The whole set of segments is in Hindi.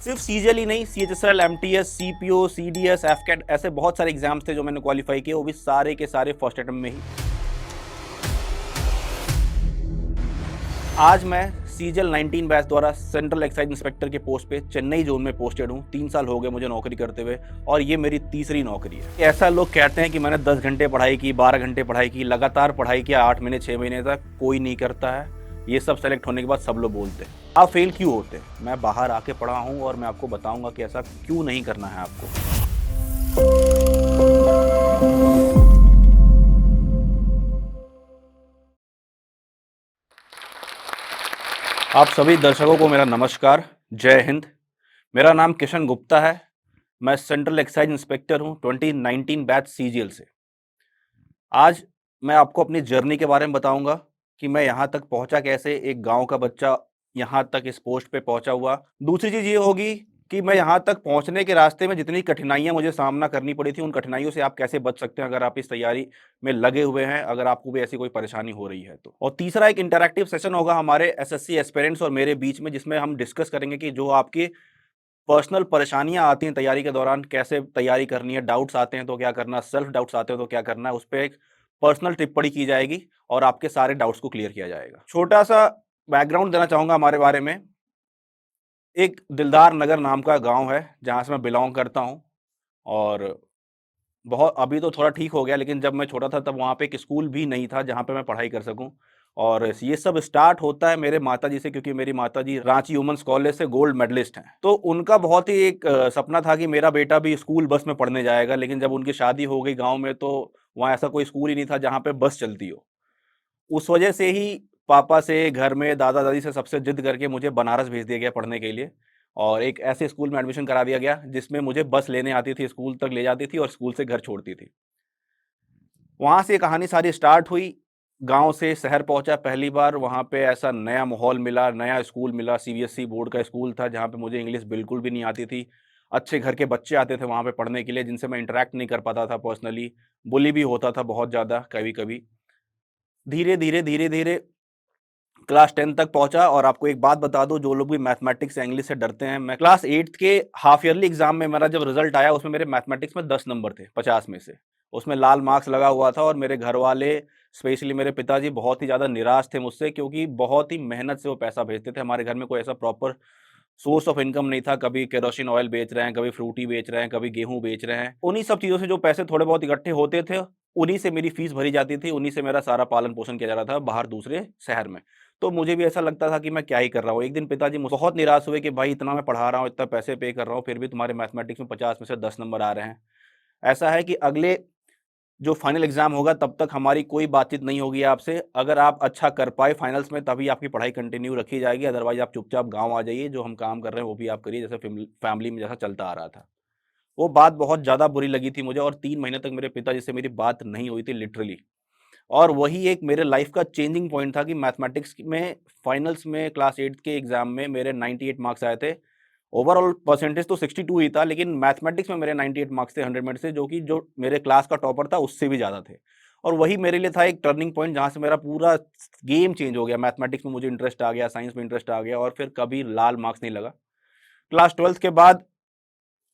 सिर्फ सीजीएल ही नहीं, सीएचएसएल, एमटीएस, सीपीओ, सीडीएस, एफकेट ऐसे बहुत सारे एग्जाम्स थे जो मैंने क्वालिफाई किए, वो भी सारे के सारे फर्स्ट अटेम्प्ट में ही। आज मैं सीजीएल 19 बैच द्वारा सेंट्रल एक्साइज इंस्पेक्टर के पोस्ट पे चेन्नई जोन में पोस्टेड हूँ। 3 साल हो गए मुझे नौकरी करते हुए और ये मेरी तीसरी नौकरी है। ऐसा लोग कहते हैं कि मैंने 10 घंटे पढ़ाई की, 12 घंटे पढ़ाई की, लगातार पढ़ाई किया 8 महीने 6 महीने तक, कोई नहीं करता है। ये सब सेलेक्ट होने के बाद सब लोग बोलते हैं आप फेल क्यों होते हैं। मैं बाहर आके पढ़ा हूँ और मैं आपको बताऊंगा कि ऐसा क्यों नहीं करना है आपको। आप सभी दर्शकों को मेरा नमस्कार, जय हिंद। मेरा नाम किशन गुप्ता है। मैं सेंट्रल एक्साइज इंस्पेक्टर हूं 2019 बैच सीजीएल से। आज मैं आपको अपनी जर्नी के बारे में बताऊंगा कि मैं यहां तक पहुंचा कैसे, एक गांव का बच्चा यहां तक इस पोस्ट पे पहुंचा हुआ। दूसरी चीज ये होगी कि मैं यहां तक पहुंचने के रास्ते में जितनी कठिनाइयां मुझे सामना करनी पड़ी थी, उन कठिनाइयों से आप कैसे बच सकते हैं अगर आप इस तैयारी में लगे हुए हैं, अगर आपको भी ऐसी कोई परेशानी हो रही है तो। और तीसरा एक इंटरैक्टिव सेशन होगा हमारे एसएससी एस्पिरेंट्स और मेरे बीच में, जिसमें हम डिस्कस करेंगे कि जो आपकी पर्सनल परेशानियां आती हैं तैयारी के दौरान, कैसे तैयारी करनी है, डाउट्स आते हैं तो क्या करना, सेल्फ डाउट्स आते हैं तो क्या करना है, उस पे एक पर्सनल टिप्पणी की जाएगी और आपके सारे डाउट्स को क्लियर किया जाएगा। छोटा सा बैकग्राउंड देना चाहूंगा हमारे बारे में। एक दिलदार नगर नाम का गांव है जहां से मैं बिलोंग करता हूं और बहुत अभी तो थोड़ा ठीक हो गया, लेकिन जब मैं छोटा था तब वहाँ पे एक स्कूल भी नहीं था जहाँ पे मैं पढ़ाई कर सकूँ। और ये सब स्टार्ट होता है मेरे माताजी से, क्योंकि मेरी माताजी रांची वुमेन्स कॉलेज से गोल्ड मेडलिस्ट हैं। तो उनका बहुत ही एक सपना था कि मेरा बेटा भी स्कूल बस में पढ़ने जाएगा, लेकिन जब उनकी शादी हो गई गाँव में तो वहाँ ऐसा कोई स्कूल ही नहीं था जहाँ पे बस चलती हो। उस वजह से ही पापा से, घर में दादा-दादी से सबसे ज़िद करके मुझे बनारस भेज दिया गया पढ़ने के लिए और एक ऐसे स्कूल में एडमिशन करा दिया गया जिसमें मुझे बस लेने आती थी, स्कूल तक ले जाती थी और स्कूल से घर छोड़ती थी। वहाँ से ये कहानी सारी स्टार्ट हुई। गाँव से शहर पहुँचा पहली बार, वहाँ पे ऐसा नया माहौल मिला, नया स्कूल मिला, सीबीएसई बोर्ड का स्कूल था जहाँ पे मुझे इंग्लिश बिल्कुल भी नहीं आती थी। अच्छे घर के बच्चे आते थे वहाँ पे पढ़ने के लिए जिनसे मैं इंटरैक्ट नहीं कर पाता था पर्सनली, बुली भी होता था बहुत ज़्यादा कभी-कभी। धीरे-धीरे, धीरे-धीरे क्लास 10 तक पहुँचा और आपको एक बात बता दूँ, जो लोग भी मैथमेटिक्स या इंग्लिश से डरते हैं, मैं क्लास 8th के हाफ ईयरली एग्ज़ाम में मेरा जब रिज़ल्ट आया उसमें मेरे मैथमेटिक्स में 10 नंबर थे 50 में से। उसमें लाल मार्क्स लगा हुआ था और मेरे घरवाले, स्पेशली मेरे पिताजी, बहुत ही ज़्यादा निराश थे मुझसे, क्योंकि बहुत ही मेहनत से वो पैसा भेजते थे। हमारे घर में कोई ऐसा प्रॉपर सोर्स ऑफ इनकम नहीं था। कभी केरोसिन ऑयल बेच रहे हैं, कभी फ्रूटी बेच रहे हैं, कभी गेहूँ बेच रहे हैं। उन्हीं सब चीज़ों से जो पैसे थोड़े बहुत इकट्ठे होते थे, उन्हीं से मेरी फीस भरी जाती थी, उन्हीं से मेरा सारा पालन-पोषण किया जा रहा था बाहर दूसरे शहर में। तो मुझे भी ऐसा लगता था कि मैं क्या ही कर रहा हूँ। एक दिन पिताजी मुझ बहुत निराश हुए कि भाई इतना मैं पढ़ा रहा हूँ, इतना पैसे पे कर रहा हूँ, फिर भी तुम्हारे मैथमेटिक्स में 50 में से 10 नंबर आ रहे हैं। ऐसा है कि अगले जो फाइनल एग्ज़ाम होगा तब तक हमारी कोई बातचीत नहीं होगी आपसे। अगर आप अच्छा कर पाए फाइनल्स में तभी आपकी पढ़ाई कंटिन्यू रखी जाएगी, अदरवाइज़ आप चुपचाप गाँव आ जाइए, जो हम काम कर रहे हैं वो भी आप करिए जैसे फैमिली में जैसा चलता आ रहा था। वो बात बहुत ज़्यादा बुरी लगी थी मुझे और 3 महीने तक मेरे पिताजी से मेरी बात नहीं हुई थी लिटरली। और वही एक मेरे लाइफ़ का चेंजिंग पॉइंट था कि मैथमेटिक्स में फाइनल्स में क्लास 8 के एग्ज़ाम में मेरे 98 मार्क्स आए थे। ओवरऑल परसेंटेज तो 62 ही था, लेकिन मैथमेटिक्स में मेरे 98 मार्क्स थे 100 में से, जो कि जो मेरे क्लास का टॉपर था उससे भी ज़्यादा थे। और वही मेरे लिए था एक टर्निंग पॉइंट जहाँ से मेरा पूरा गेम चेंज हो गया। मैथमेटिक्स में मुझे इंटरेस्ट आ गया, साइंस में इंटरेस्ट आ गया और फिर कभी लाल मार्क्स नहीं लगा। क्लास 12th के बाद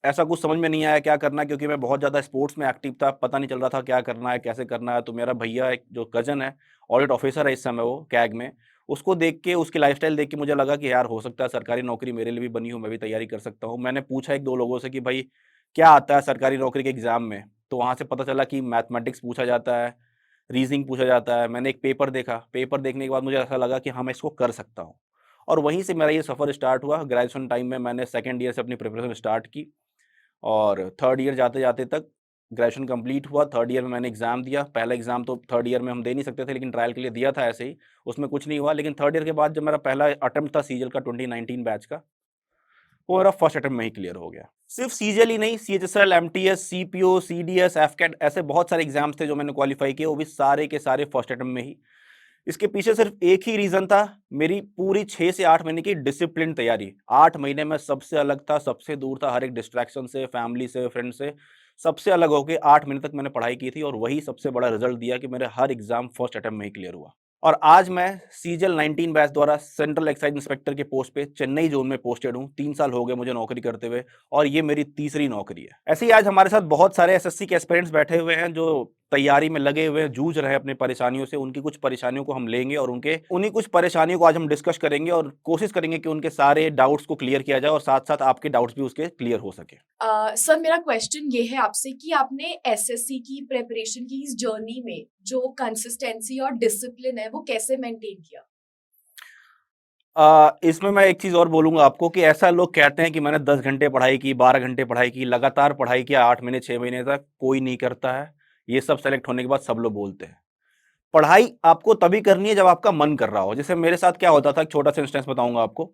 ऐसा कुछ समझ में नहीं आया क्या करना है, क्योंकि मैं बहुत ज़्यादा स्पोर्ट्स में एक्टिव था, पता नहीं चल रहा था क्या करना है, कैसे करना है। तो मेरा भैया, एक जो कज़न है, ऑडिट ऑफिसर है इस समय वो कैग में, उसको देख के, उसकी लाइफ़स्टाइल देख के मुझे लगा कि यार हो सकता है सरकारी नौकरी मेरे लिए भी बनी हो, मैं भी तैयारी कर सकता हूँ। मैंने पूछा 1-2 लोगों से कि भाई क्या आता है सरकारी नौकरी के एग्ज़ाम में? तो वहाँ से पता चला कि मैथमेटिक्स पूछा जाता है, रीज़निंग पूछा जाता है। मैंने एक पेपर देखा, पेपर देखने के बाद मुझे ऐसा लगा कि हाँ, मैं इसको कर सकता हूँ। और वहीं से मेरा ये सफ़र स्टार्ट हुआ। ग्रेजुएशन टाइम में मैंने सेकंड ईयर से अपनी प्रिपरेशन स्टार्ट की और थर्ड ईयर जाते-जाते तक ग्रेजुएशन कंप्लीट हुआ। थर्ड ईयर में मैंने एग्ज़ाम दिया। पहला एग्ज़ाम तो थर्ड ईयर में हम दे नहीं सकते थे, लेकिन ट्रायल के लिए दिया था ऐसे ही, उसमें कुछ नहीं हुआ। लेकिन थर्ड ईयर के बाद जब मेरा पहला अटेम्प्ट था सीजीएल का 2019 बैच का, वो मेरा फर्स्ट अटेम्प्ट में ही क्लियर हो गया। सिर्फ सीजीएल ही नहीं, सीएचएसएल, एमटीएस, सीपीओ, सीडीएस, एफकेट ऐसे बहुत सारे एग्ज़ाम्स थे जो मैंने क्वालिफ़ाई किए, वो भी सारे के सारे फर्स्ट अटेम्प्ट में ही। इसके पीछे सिर्फ एक ही रीज़न था, मेरी पूरी 6 से 8 महीने की डिसिप्लिन्ड तैयारी। 8 महीने में सबसे अलग था, सबसे दूर था हर एक डिस्ट्रैक्शन से, फैमिली से, फ्रेंड से, सबसे अलग होके 8 महीने तक मैंने पढ़ाई की थी और वही सबसे बड़ा रिज़ल्ट दिया कि मेरे हर एग्ज़ाम फर्स्ट अटेम्प्ट में ही क्लियर हुआ। और आज मैं सीजीएल 19 बैच द्वारा सेंट्रल एक्साइज इंस्पेक्टर के पोस्ट पे चेन्नई जोन में पोस्टेड हूँ। 3 साल हो गए मुझे नौकरी करते हुए और ये मेरी तीसरी नौकरी है। ऐसे ही आज हमारे साथ बहुत सारे एसएससी के एस्पिरेंट्स बैठे हुए हैं जो तैयारी में लगे हुए हैं, जूझ रहे हैं अपनी परेशानियों से। उनकी कुछ परेशानियों को हम लेंगे और उन्हीं कुछ परेशानियों को आज हम डिस्कस करेंगे और कोशिश करेंगे कि उनके सारे डाउट्स को क्लियर किया जाए और साथ-साथ आपके डाउट्स भी उसके क्लियर हो सके। सर मेरा क्वेश्चन ये है आपसे कि आपने एसएससी की प्रिपरेशन की इस जर्नी में जो कंसिस्टेंसी और डिसिप्लिन है वो कैसे मेंटेन किया? इसमें मैं एक चीज़ और बोलूँगा आपको कि ऐसा लोग कहते हैं कि मैंने 10 घंटे पढ़ाई की, 12 घंटे पढ़ाई की, लगातार पढ़ाई किया 8 महीने, 6 महीने तक, कोई नहीं करता है। ये सब सेलेक्ट होने के बाद सब लोग बोलते हैं। पढ़ाई आपको तभी करनी है जब आपका मन कर रहा हो। जैसे मेरे साथ क्या होता था, एक छोटा-सा इंस्टेंस बताऊँगा आपको।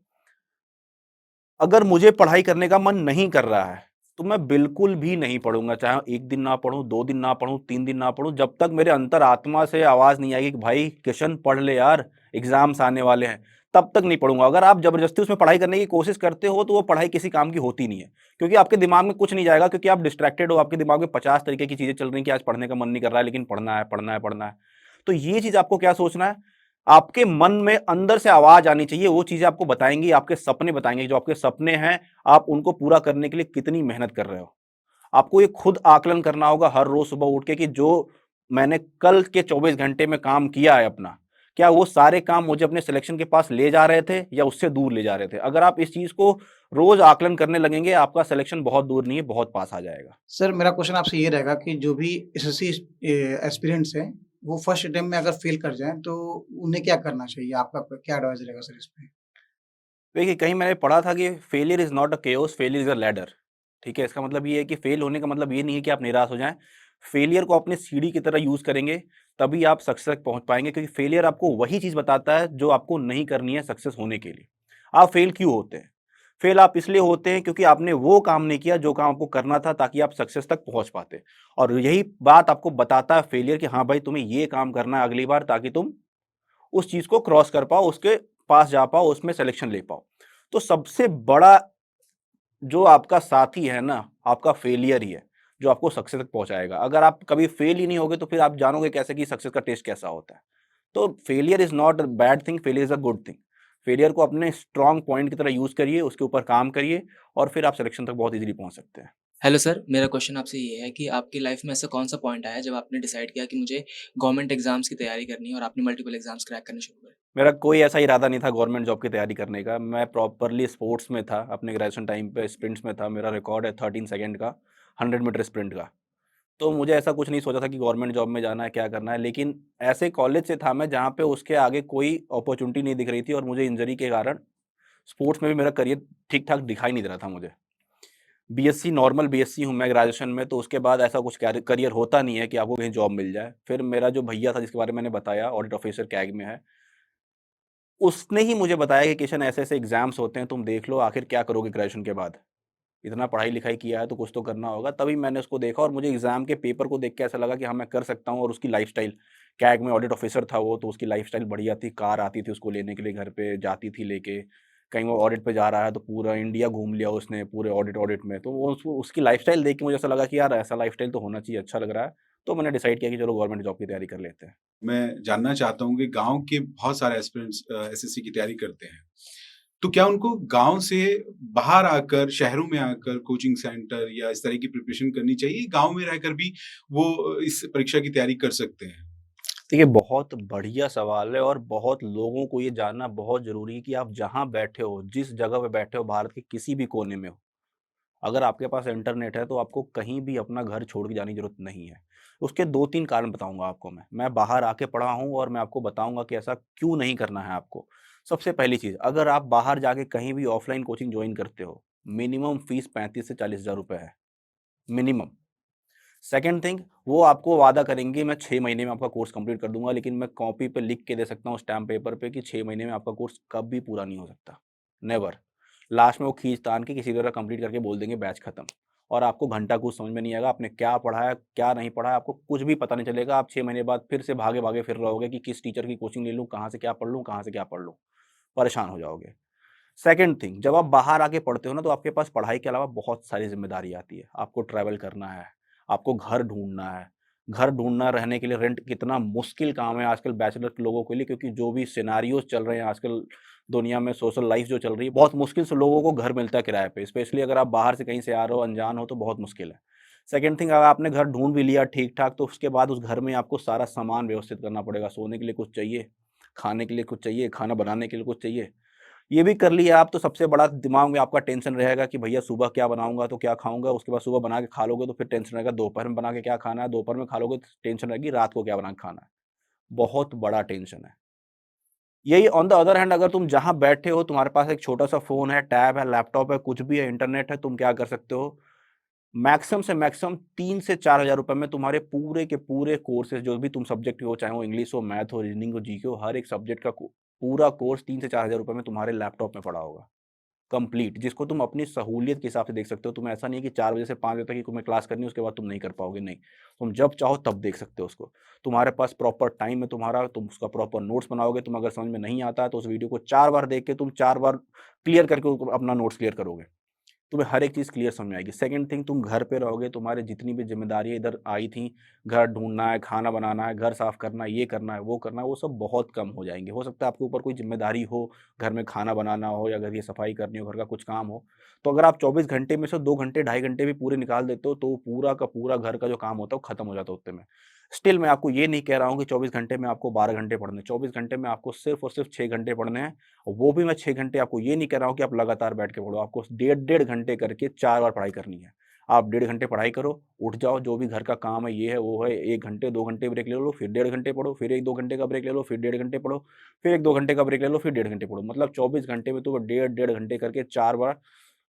अगर मुझे पढ़ाई करने का मन नहीं कर रहा है, तो मैं बिल्कुल भी नहीं पढ़ूँगा, चाहे 1 दिन ना पढ़ूँ, 2 दिन ना पढ़ूँ, 3 दिन ना पढ़ूँ, जब तक मेरे अंतरात्मा से आवाज़ नहीं आएगी कि भाई किशन पढ़ ले यार, एग्ज़ाम्स आने वाले हैं, तब तक नहीं पढ़ूँगा। अगर आप ज़बरदस्ती उसमें पढ़ाई करने की कोशिश करते हो, तो वो पढ़ाई किसी काम की होती नहीं है। क्योंकि आपके दिमाग में कुछ नहीं जाएगा, क्योंकि आप डिस्ट्रैक्टेड हो, आपके दिमाग में 50 तरीके की चीज़ें चल रही हैं कि आज पढ़ने का मन नहीं कर रहा है, लेकिन पढ़ना है, पढ़ना है, पढ़ना है। तो ये चीज़ आपको क्या सोचना है, आपके मन में अंदर से आवाज़ आनी चाहिए, वो चीज़ें आपको बताएँगी, आपके सपने बताएँगे, जो आपके सपने हैं, आप उनको पूरा करने के लिए कितनी मेहनत कर रहे हो। आपको ये खुद आकलन करना होगा हर रोज़ सुबह उठ के कि जो मैंने कल के 24 घंटे में काम किया है अपना, क्या वो सारे काम मुझे अपने सिलेक्शन के पास ले जा रहे थे या उससे दूर ले जा रहे थे? अगर आप इस चीज़ को रोज़ आकलन करने लगेंगे, आपका सिलेक्शन बहुत दूर नहीं है, बहुत पास आ जाएगा। सर, मेरा क्वेश्चन आपसे ये रहेगा कि जो भी एसएससी एस्पिरेंट्स हैं, वो फर्स्ट अटेम्प्ट में अगर फेल कर जाएँ, तो उन्हें क्या करना चाहिए? आपका क्या एडवाइस रहेगा सर इस पे? देखिए, कहीं मैंने पढ़ा था कि failure is not a chaos, failure is a ladder. ठीक है? इसका मतलब ये है कि फेल होने का मतलब ये नहीं है कि आप निराश हो जाएँ। फेलियर को अपनी सीढ़ी की तरह यूज़ करेंगे, तभी आप सक्सेस तक पहुँच पाएँगे, क्योंकि फेलियर आपको वही चीज़ बताता है जो आपको नहीं करनी है सक्सेस होने के लिए। आप फेल क्यों होते हैं? फेल आप इसलिए होते हैं क्योंकि आपने वो काम नहीं किया जो काम आपको करना था, ताकि आप सक्सेस तक पहुँच पाते। और यही बात आपको बताता है फेलियर कि हाँ भाई, तुम्हें ये काम करना है अगली बार, ताकि तुम उस चीज़ को क्रॉस कर पाओ, उसके पास जा पाओ, उसमें सिलेक्शन ले पाओ। तो सबसे बड़ा जो आपका साथी है ना, आपका फेलियर ही है, जो आपको सक्सेस तक पहुँचाएगा। अगर आप कभी फेल ही नहीं होगे, तो फिर आप जानोगे कैसे कि सक्सेस का टेस्ट कैसा होता है। तो failure is not a bad thing, failure is a good thing. Failure को अपने स्ट्रॉन्ग पॉइंट की तरह यूज़ करिए, उसके ऊपर काम करिए और फिर आप सिलेक्शन तक बहुत ईज़िली पहुँच सकते हैं। हेलो सर, मेरा क्वेश्चन आपसे ये है कि आपकी लाइफ में ऐसा कौन-सा पॉइंट आया जब आपने डिसाइड किया कि मुझे गवर्नमेंट एग्ज़ाम्स की तैयारी करनी है और आपने मल्टीपल एग्ज़ाम्स क्रैक करने शुरू करे? मेरा कोई ऐसा इरादा नहीं था गवर्नमेंट जॉब की तैयारी करने का। मैं प्रॉपरली स्पोर्ट्स में था, अपने ग्रेजुएशन टाइम पे स्प्रिंट्स में था। मेरा रिकॉर्ड है 13 सेकंड का, 100 मीटर स्प्रिंट का। तो मुझे ऐसा कुछ नहीं सोचा था कि गवर्नमेंट जॉब में जाना है, क्या करना है, लेकिन ऐसे कॉलेज से था मैं जहाँ पे उसके आगे कोई अपॉर्च्युनिटी नहीं दिख रही थी और मुझे इंजरी के कारण स्पोर्ट्स में भी मेरा करियर ठीक-ठाक दिखाई नहीं दे रहा था मुझे। बीएससी नॉर्मल बीएससी हूँ मैं ग्रेजुएशन में, तो उसके बाद ऐसा कुछ करियर होता नहीं है कि आपको कहीं जॉब मिल जाए। फिर मेरा जो भैया था जिसके बारे में मैंने बताया, ऑडिट ऑफिसर कैग में है, उसने ही मुझे बताया कि किशन ऐसे-ऐसे एग्ज़ाम्स होते हैं, तुम देख लो आखिर क्या करोगे ग्रेजुएशन के बाद? इतना पढ़ाई-लिखाई किया है तो कुछ तो करना होगा। तभी मैंने उसको देखा और मुझे एग्ज़ाम के पेपर को देख के ऐसा लगा कि हाँ, मैं कर सकता हूँ। और उसकी लाइफ़स्टाइल, कैग में ऑडिट ऑफ़िसर था वो, तो उसकी लाइफ़स्टाइल बढ़िया थी। कार आती थी उसको लेने के लिए, घर पे जाती थी लेके। कहीं वो ऑडिट पे जा रहा है तो पूरा इंडिया घूम लिया उसने पूरे ऑडिट में। तो वो उसकी लाइफ़स्टाइल देख के मुझे ऐसा लगा कि यार ऐसा लाइफ़स्टाइल तो होना चाहिए, अच्छा लग रहा है। तो मैंने डिसाइड किया कि चलो गवर्नमेंट जॉब की तैयारी कर लेते हैं। मैं जानना चाहता हूँ कि गाँव के बहुत सारे एस्पिरेंट्स एसएससी की तैयारी करते हैं। तो क्या उनको गाँव से बाहर आकर, शहरों में आकर कोचिंग सेंटर या इस तरह की प्रिपरेशन करनी चाहिए? गाँव में रहकर भी वो इस परीक्षा की तैयारी कर सकते हैं? देखिए, बहुत बढ़िया सवाल है और बहुत लोगों को ये जानना बहुत ज़रूरी है कि आप जहाँ बैठे हो, जिस जगह पे बैठे हो, भारत के किसी भी कोने में हो, अगर आपके पास इंटरनेट है तो आपको कहीं भी अपना घर छोड़ के जाने की ज़रूरत नहीं है। उसके 2-3 कारण बताऊँगा आपको मैं। मैं बाहर आके पढ़ा हूँ और मैं आपको बताऊँगा कि ऐसा क्यों नहीं करना है आपको। सबसे पहली चीज़, अगर आप बाहर जाके कहीं भी ऑफ़लाइन कोचिंग जॉइन करते हो, मिनिमम फ़ीस 35 से 40 हज़ार रुपए है, मिनिमम। सेकंड थिंग, वो आपको वादा करेंगे मैं 6 महीने में आपका कोर्स कंप्लीट कर दूँगा, लेकिन मैं कॉपी पे लिख के दे सकता हूँ स्टैम्प पेपर पे कि 6 महीने में आपका कोर्स कभी पूरा नहीं हो सकता, नेवर। लास्ट में वो खींच-तान के किसी तरह कंप्लीट करके बोल देंगे बैच खत्म और आपको घंटा कुछ समझ में नहीं आएगा, आपने क्या पढ़ा है, क्या नहीं पढ़ा है, आपको कुछ भी पता नहीं चलेगा। आप 6 महीने बाद फिर से भागे-भागे फिर रहोगे कि किस टीचर की कोचिंग ले लूँ, कहाँ से क्या पढ़ लूँ, कहाँ से क्या पढ़ लूँ, परेशान हो जाओगे। सेकंड थिंग, जब आप बाहर आके पढ़ते हो ना, तो आपके पास पढ़ाई के अलावा बहुत सारी ज़िम्मेदारी आती है। आपको ट्रैवल करना है, आपको घर ढूँढना है, घर ढूँढना रहने के लिए रेंट कितना मुश्किल काम है आजकल बैचलर लोगों के लिए, क्योंकि जो भी सिनेरियोज़ चल रहे हैं आजकल दुनिया में, सोशल लाइफ़ जो चल रही है, बहुत मुश्किल से लोगों को घर मिलता है किराए पे। स्पेशली अगर आप बाहर से कहीं से आ रहे हो, अनजान हो, तो बहुत मुश्किल है। सेकंड थिंग, अगर आपने घर ढूँढ भी लिया ठीक-ठाक, तो उसके बाद उस घर में आपको सारा सामान व्यवस्थित करना पड़ेगा। सोने के लिए कुछ चाहिए, खाने के लिए कुछ चाहिए, खाना बनाने के लिए कुछ चाहिए। ये भी कर लिया आप तो सबसे बड़ा दिमाग में आपका टेंशन रहेगा कि भैया सुबह क्या बनाऊँगा, तो क्या खाऊँगा? उसके बाद सुबह बना के खा लोगे तो फिर टेंशन रहेगा दोपहर में बना के क्या खाना है? दोपहर में खा लोगे तो टेंशन रहेगी रात को क्या बना के खाना है? बहुत बड़ा टेंशन है। यही ऑन द अदर हैंड, अगर तुम जहाँ बैठे हो, तुम्हारे पास एक छोटा-सा फ़ोन है, टैब है, लैपटॉप है, कुछ भी है, इंटरनेट है, तुम क्या कर सकते हो? मैक्सिमम से मैक्सिमम 3 से 4,000 रुपए में तुम्हारे पूरे के पूरे कोर्सेज़ जो भी तुम सब्जेक्ट हो, चाहे वो इंग्लिश हो, मैथ हो, रीजनिंग हो, जीके हो, हर एक सब्जेक्ट का पूरा कोर्स 3 से 4,000 रुपए में तुम्हारे लैपटॉप में पड़ा होगा। कंप्लीट, जिसको तुम अपनी सहूलियत के हिसाब से देख सकते हो। तुम्हें ऐसा नहीं है कि 4 बजे से 5 बजे तक ही तुम्हें क्लास करनी है, उसके बाद तुम नहीं कर पाओगे, नहीं। तुम जब चाहो तब देख सकते हो उसको। तुम्हारे पास प्रॉपर टाइम है तुम्हारा, तुम उसका प्रॉपर नोट्स बनाओगे। तुम अगर समझ में नहीं आता है तो उस वीडियो को 4 बार देख के तुम 4 बार क्लियर करके अपना नोट्स क्लियर करोगे। तुम्हें हर एक चीज़ क्लियर समझ में आएगी। सेकंड थिंग, तुम घर पे रहोगे, तुम्हारे जितनी भी ज़िम्मेदारियाँ इधर आई थी, घर ढूँढना है, खाना बनाना है, घर साफ़ करना है, ये करना है, वो सब बहुत कम हो जाएँगे। हो सकता है आपके ऊपर कोई ज़िम्मेदारी हो, घर में खाना बनाना हो या घर की सफाई करनी हो, घर का कुछ काम हो, तो अगर आप 24 घंटे में से 2 घंटे, ढाई घंटे भी पूरे निकाल देते हो, तो वो पूरा का पूरा घर का जो काम होता है, वो खत्म हो जाता है उतने में। स्टिल मैं आपको ये नहीं कह रहा हूँ कि 24 घंटे में आपको 12 घंटे पढ़ने हैं, 24 घंटे में आपको सिर्फ़ और सिर्फ़ 6 घंटे पढ़ने हैं। और वो भी मैं 6 घंटे आपको ये नहीं कह रहा हूँ कि आप लगातार बैठ के पढ़ो, आपको डेढ़ घंटे करके 4 बार पढ़ाई करनी है। आप डेढ़ घंटे पढ़ाई करो, उठ जाओ, जो भी घर का काम है, ये है, वो है, 1 घंटे, 2 घंटे ब्रेक ले लो, फिर डेढ़ घंटे पढ़ो, फिर 1-2 घंटे का ब्रेक ले लो, फिर डेढ़ घंटे पढ़ो, फिर 1-2 घंटे का ब्रेक ले लो, फिर डेढ़ घंटे पढ़ो। मतलब 24 घंटे में तुम्हें डेढ़ घंटे करके 4 बार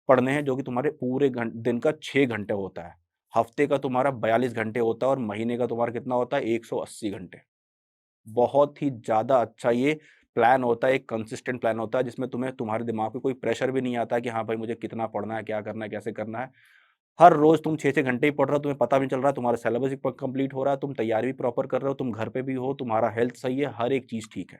पढ़ने हैं, जो कि तुम्हारे पूरे दिन का 6 घंटे होता है। हफ्ते का तुम्हारा 42 घंटे होता है और महीने का तुम्हारा कितना होता है? 180 घंटे। बहुत ही ज़्यादा अच्छा ये प्लान होता है, एक कंसिस्टेंट प्लान होता है, जिसमें तुम्हें तुम्हारे दिमाग पे कोई प्रेशर भी नहीं आता है कि हाँ भाई, मुझे कितना पढ़ना है, क्या करना है, कैसे करना है। हर रोज़ तुम 6-6 घंटे ही पढ़ रहे हो, तुम्हें पता भी नहीं चल रहा है, तुम्हारा सिलेबस भी कंप्लीट हो रहा है, तुम तैयारी भी प्रॉपर कर रहे हो, तुम घर पे भी हो, तुम्हारा हेल्थ सही है, हर एक चीज़ ठीक है।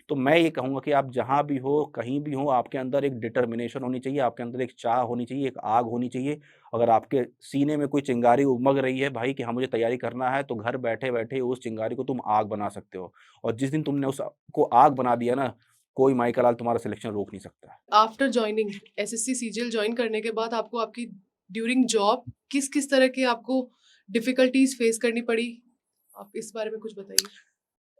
तो मैं ये कहूँगा कि आप जहाँ भी हो, कहीं भी हो, आपके अंदर एक डिटर्मिनेशन होनी चाहिए, आपके अंदर एक चाह होनी चाहिए, एक आग होनी चाहिए। अगर आपके सीने में कोई चिंगारी उमग रही है भाई कि हाँ, मुझे तैयारी करना है, तो घर बैठे-बैठे उस चिंगारी को तुम आग बना सकते हो। और जिस दिन तुमने उसको आग बना दिया ना, कोई माई का लाल तुम्हारा सिलेक्शन रोक नहीं सकता है। After joining SSC CGL join करने के बाद आपको आपकी ड्यूरिंग जॉब किस तरह के आपको डिफिकल्टीज फेस करनी पड़ी? आप इस बारे में कुछ बताइए।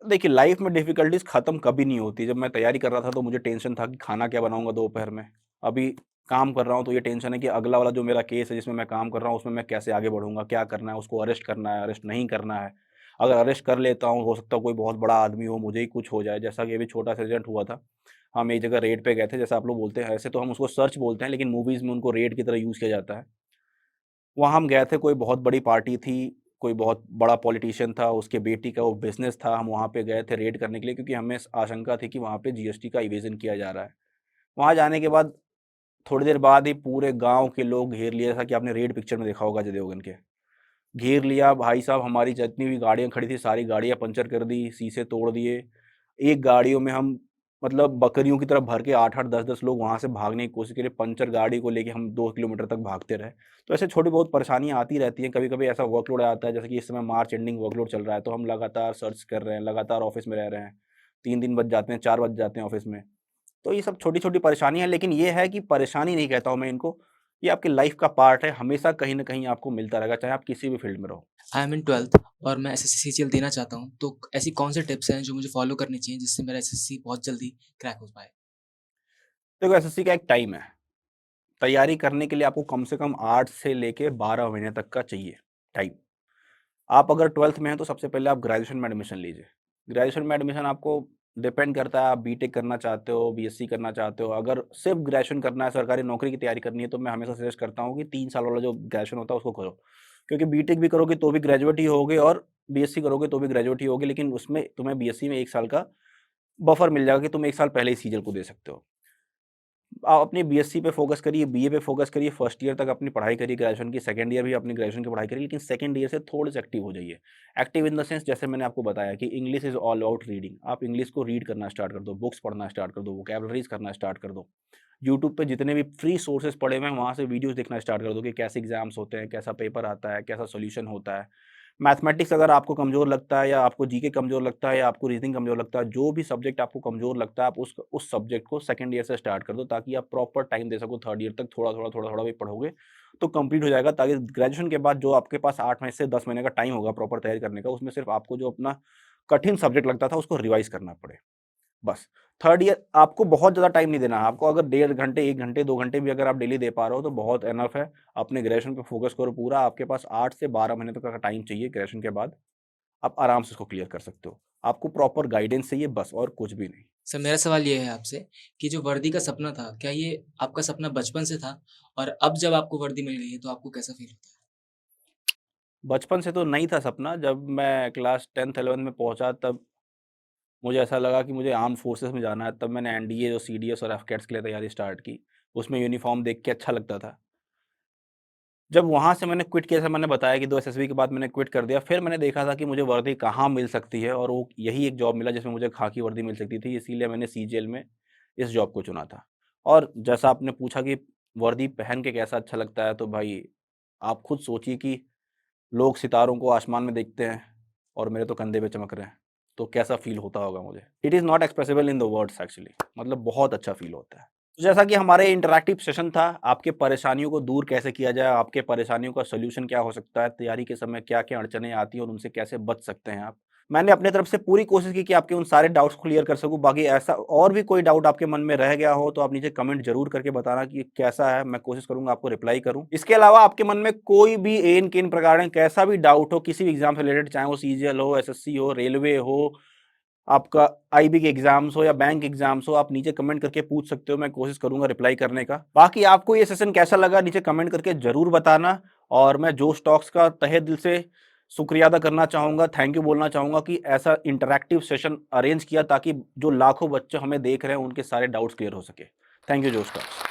देखिए, लाइफ में डिफ़िकल्टीज़ ख़त्म कभी नहीं होती। जब मैं तैयारी कर रहा था तो मुझे टेंशन था कि खाना क्या बनाऊँगा दोपहर में। अभी काम कर रहा हूँ तो ये टेंशन है कि अगला वाला जो मेरा केस है जिसमें मैं काम कर रहा हूँ उसमें मैं कैसे आगे बढ़ूँगा, क्या करना है, उसको अरेस्ट करना है, अरेस्ट नहीं करना है। अगर अरेस्ट कर लेता हूँ, हो सकता है कोई बहुत बड़ा आदमी हो, मुझे ही कुछ हो जाए, जैसा कि अभी छोटा-सा इंसिडेंट हुआ था। हम एक जगह रेड पे गए थे, जैसा आप लोग बोलते हैं, ऐसे तो हम उसको सर्च बोलते हैं, लेकिन मूवीज़ में उनको रेड की तरह यूज़ किया जाता है। वहाँ हम गए थे, कोई बहुत बड़ी पार्टी थी, कोई बहुत बड़ा पॉलिटिशियन था, उसके बेटी का वो बिज़नेस था, हम वहाँ पे गए थे रेड करने के लिए, क्योंकि हमें आशंका थी कि वहाँ पे जीएसटी का इवेज़न किया जा रहा है। वहाँ जाने के बाद थोड़ी देर बाद ही पूरे गाँव के लोग घेर लिए, जैसा कि आपने रेड पिक्चर में देखा होगा अजय देवगन के। घेर लिया, भाई साहब हमारी जितनी भी गाड़ियाँ खड़ी थी सारी गाड़ियाँ पंचर कर दी, शीशे तोड़ दिए। एक गाड़ियों में हम मतलब बकरियों की तरह भर के 8-8 10-10 लोग वहाँ से भागने की कोशिश करी, पंचर गाड़ी को लेके हम 2 किलोमीटर तक भागते रहे। तो ऐसे छोटी बहुत परेशानियाँ आती रहती हैं, कभी-कभी ऐसा वर्कलोड आता है, जैसे कि इस समय मार्च एंडिंग वर्कलोड चल रहा है, तो हम लगातार सर्च कर रहे हैं, लगातार ऑफ़िस में रह रहे हैं। 3 दिन बज जाते हैं, 4 बज जाते हैं ऑफ़िस में। तो ये सब छोटी-छोटी परेशानियाँ हैं, लेकिन ये है कि परेशानी नहीं कहता हूँ मैं इनको, ये आपकी लाइफ़ का पार्ट है, हमेशा कहीं न कहीं आपको मिलता रहेगा, चाहे आप किसी भी फ़ील्ड में रहो। आई एम इन 12th और मैं एसएससी सीजीएल देना चाहता हूँ, तो ऐसी कौन से टिप्स हैं जो मुझे फॉलो करनी चाहिए जिससे मेरा एसएससी बहुत जल्दी क्रैक हो पाए? देखो, एसएससी का एक टाइम है। तैयारी करने के लिए आपको कम से कम 8 से लेके 12 महीने तक का चाहिए टाइम। आप अगर 12th में हैं तो सबसे पहले आप ग्रेजुएशन में एडमिशन लीजिए। ग्रेजुएशन में एडमिशन आपको डिपेंड करता है, आप बीटेक करना चाहते हो, बीएससी करना चाहते हो। अगर सिर्फ़ ग्रेजुएशन करना है, सरकारी नौकरी की तैयारी करनी है, तो मैं हमेशा सजेस्ट करता हूँ कि 3 साल वाला जो ग्रेजुएशन होता है उसको करो। क्योंकि बीटेक भी करोगे तो भी ग्रेजुएट ही होगे और बीएससी करोगे तो भी ग्रेजुएट ही होगे, लेकिन उसमें तुम्हें बीएससी में 1 साल का बफर मिल जाएगा कि तुम 1 साल पहले ही सीजीएल को दे सकते हो। आप अपनी बीएससी पे फ़ोकस करिए, बीए पे फ़ोकस करिए, फर्स्ट ईयर तक अपनी पढ़ाई करिए ग्रेजुएशन की, सेकंड ईयर भी अपनी ग्रेजुएशन की पढ़ाई करिए, लेकिन सेकंड ईयर से थोड़े-से एक्टिव हो जाइए। एक्टिव इन द सेंस, जैसे मैंने आपको बताया कि English is all about reading. आप इंग्लिश को रीड करना स्टार्ट कर दो, बुक्स पढ़ना स्टार्ट कर दो, वोकैब्युलरीज़ करना स्टार्ट कर दो। यूट्यूब पे जितने भी फ्री सोर्सेज़ पड़े हुए हैं, वहाँ से वीडियोज़ देखना स्टार्ट कर दो कि कैसे एग्ज़ाम्स होते हैं, कैसा पेपर आता है, कैसा सॉल्यूशन होता है। मैथमेटिक्स अगर आपको कमज़ोर लगता है या आपको जीके कमज़ोर लगता है या आपको रीजनिंग कमज़ोर लगता है, जो भी सब्जेक्ट आपको कमज़ोर लगता है, आप उस सब्जेक्ट को सेकंड ईयर से स्टार्ट कर दो ताकि आप प्रॉपर टाइम दे सको थर्ड ईयर तक। थोड़ा-थोड़ा भी पढ़ोगे तो कंप्लीट हो जाएगा, ताकि ग्रेजुएशन के बाद जो आपके पास 8 महीने से 10 महीने का टाइम होगा प्रॉपर तैयारी करने का, उसमें सिर्फ आपको जो अपना कठिन सब्जेक्ट लगता था उसको रिवाइज़ करना पड़े, बस। थर्ड ईयर आपको बहुत ज़्यादा टाइम नहीं देना है, आपको अगर 1.5 घंटे, 1 घंटे, 2 घंटे भी अगर आप डेली दे पा रहे हो तो बहुत एनफ है। अपने ग्रेजुएशन पे फोकस करो पूरा, आपके पास 8 से 12 महीने तक का टाइम चाहिए ग्रेजुएशन के बाद, आप आराम से इसको क्लियर कर सकते हो। आपको प्रॉपर गाइडेंस चाहिए बस, और कुछ भी नहीं। सर मेरा सवाल ये है आपसे कि जो वर्दी का सपना था, क्या ये आपका सपना बचपन से था? और अब जब आपको वर्दी मिल गई है तो आपको कैसा फ़ील होता है? बचपन से तो नहीं था सपना, जब मैं क्लास 10th 11th में पहुँचा तब मुझे ऐसा लगा कि मुझे आर्म्ड फोर्सेस में जाना है, तब मैंने एनडीए और सीडीएस और एफकेट्स के लिए तैयारी स्टार्ट की। उसमें यूनिफ़ॉर्म देख के अच्छा लगता था। जब वहाँ से मैंने क्विट किया, जैसे मैंने बताया कि 2 एसएसबी के बाद मैंने क्विट कर दिया, फिर मैंने देखा था कि मुझे वर्दी कहाँ मिल सकती है, और वो यही एक जॉब मिला जिसमें मुझे खाकी वर्दी मिल सकती थी, इसीलिए मैंने सीजीएल में इस जॉब को चुना था। और जैसा आपने पूछा कि वर्दी पहन के कैसा अच्छा लगता है, तो भाई आप खुद सोचिए कि लोग सितारों को आसमान में देखते हैं और मेरे तो कंधे पे चमक रहे हैं, तो कैसा फ़ील होता होगा मुझे। It is not expressible in the words actually, मतलब बहुत अच्छा फ़ील होता है। तो जैसा कि हमारे इंटरैक्टिव सेशन था, आपके परेशानियों को दूर कैसे किया जाए, आपके परेशानियों का सॉल्यूशन क्या हो सकता है, तैयारी के समय क्या-क्या अड़चनें आती हैं और उनसे कैसे बच सकते हैं आप। मैंने अपने तरफ से पूरी कोशिश की कि आपके उन सारे डाउट्स को क्लियर कर सकूँ। बाकी ऐसा और भी कोई डाउट आपके मन में रह गया हो तो आप नीचे कमेंट ज़रूर करके बताना कि कैसा है, मैं कोशिश करूँगा आपको रिप्लाई करूँ। इसके अलावा आपके मन में कोई भी एन केन प्रकार का कैसा भी डाउट हो किसी भी एग्ज़ाम से रिलेटेड, चाहे वो सीजीएल हो, एसएससी हो, रेलवे हो, आपका आईबी के एग्जाम्स हो या बैंक एग्जाम्स हो, आप नीचे कमेंट करके पूछ सकते हो, मैं कोशिश करूंगा रिप्लाई करने का। बाकी आपको ये सेशन कैसा लगा नीचे कमेंट करके जरूर बताना, और मैं जोश टॉक्स का तहे दिल से शुक्रिया अदा करना चाहूँगा, थैंक यू बोलना चाहूँगा कि ऐसा इंटरैक्टिव सेशन अरेंज किया ताकि जो लाखों बच्चे हमें देख रहे हैं उनके सारे डाउट्स क्लियर हो सके। थैंक यू जोश टॉक्स।